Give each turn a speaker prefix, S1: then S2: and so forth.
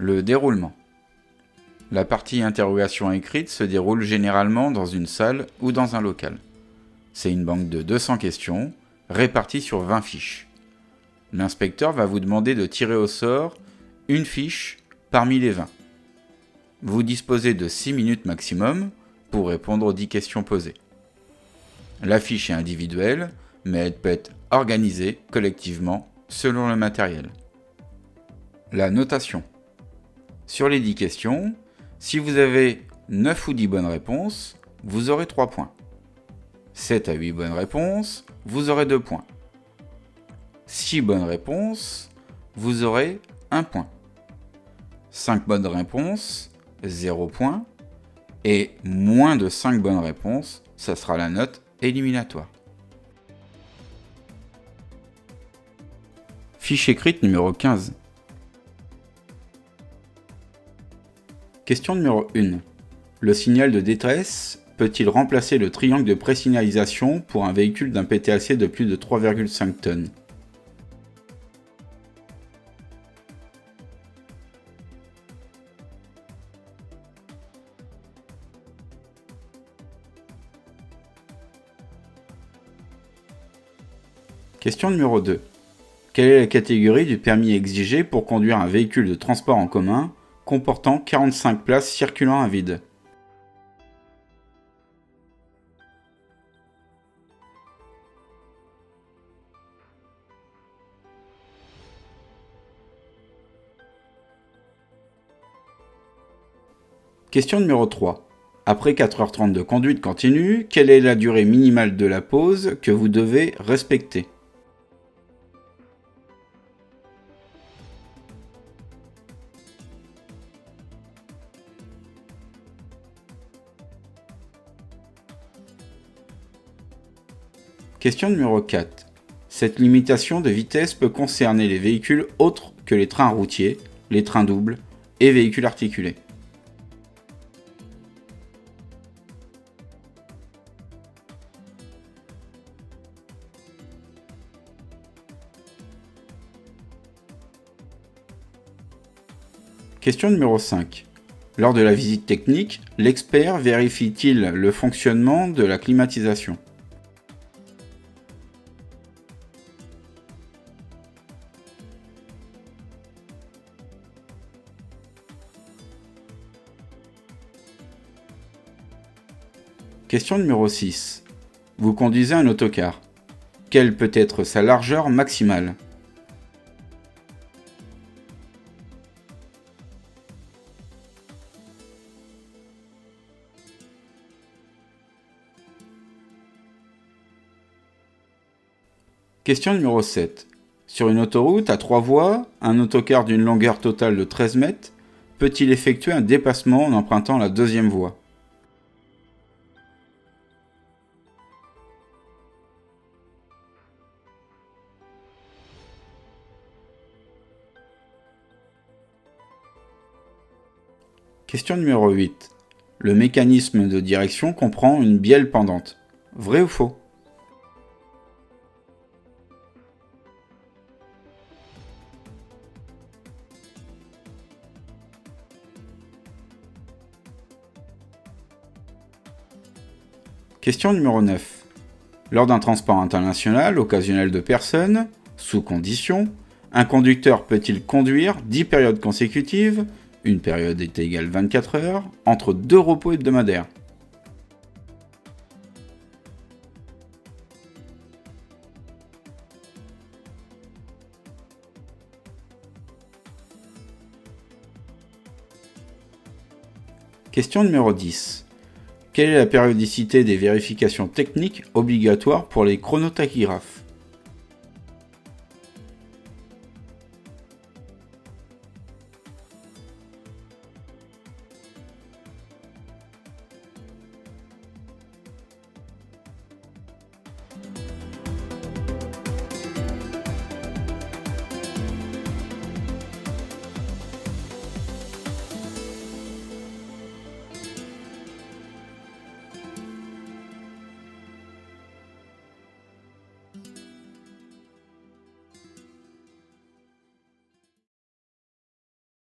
S1: Le déroulement. La partie interrogation écrite se déroule généralement dans une salle ou dans un local. C'est une banque de 200 questions, réparties sur 20 fiches. L'inspecteur va vous demander de tirer au sort une fiche parmi les 20. Vous disposez de 6 minutes maximum pour répondre aux 10 questions posées. La fiche est individuelle, mais elle peut être organisée collectivement selon le matériel. La notation. Sur les 10 questions, si vous avez 9 ou 10 bonnes réponses, vous aurez 3 points. 7 à 8 bonnes réponses, vous aurez 2 points. 6 bonnes réponses, vous aurez 1 point. 5 bonnes réponses, 0 point. Et moins de 5 bonnes réponses, ça sera la note éliminatoire. Fiche écrite numéro 15. Question numéro 1. Le signal de détresse peut-il remplacer le triangle de présignalisation pour un véhicule d'un PTAC de plus de 3,5 tonnes ? Question numéro 2. Quelle est la catégorie du permis exigé pour conduire un véhicule de transport en commun comportant 45 places circulant à vide ? Question numéro 3. Après 4h30 de conduite continue, quelle est la durée minimale de la pause que vous devez respecter ? Question numéro 4. Cette limitation de vitesse peut concerner les véhicules autres que les trains routiers, les trains doubles et véhicules articulés. Question numéro 5. Lors de la visite technique, l'expert vérifie-t-il le fonctionnement de la climatisation ? Question numéro 6. Vous conduisez un autocar. Quelle peut être sa largeur maximale ? Question numéro 7. Sur une autoroute à 3 voies, un autocar d'une longueur totale de 13 mètres peut-il effectuer un dépassement en empruntant la deuxième voie ? Question numéro 8. Le mécanisme de direction comprend une bielle pendante. Vrai ou faux ? Question numéro 9. Lors d'un transport international occasionnel de personnes, sous condition, un conducteur peut-il conduire 10 périodes consécutives, une période est égale 24 heures, entre 2 repos hebdomadaires ? Question numéro 10. Quelle est la périodicité des vérifications techniques obligatoires pour les chronotachygraphes ?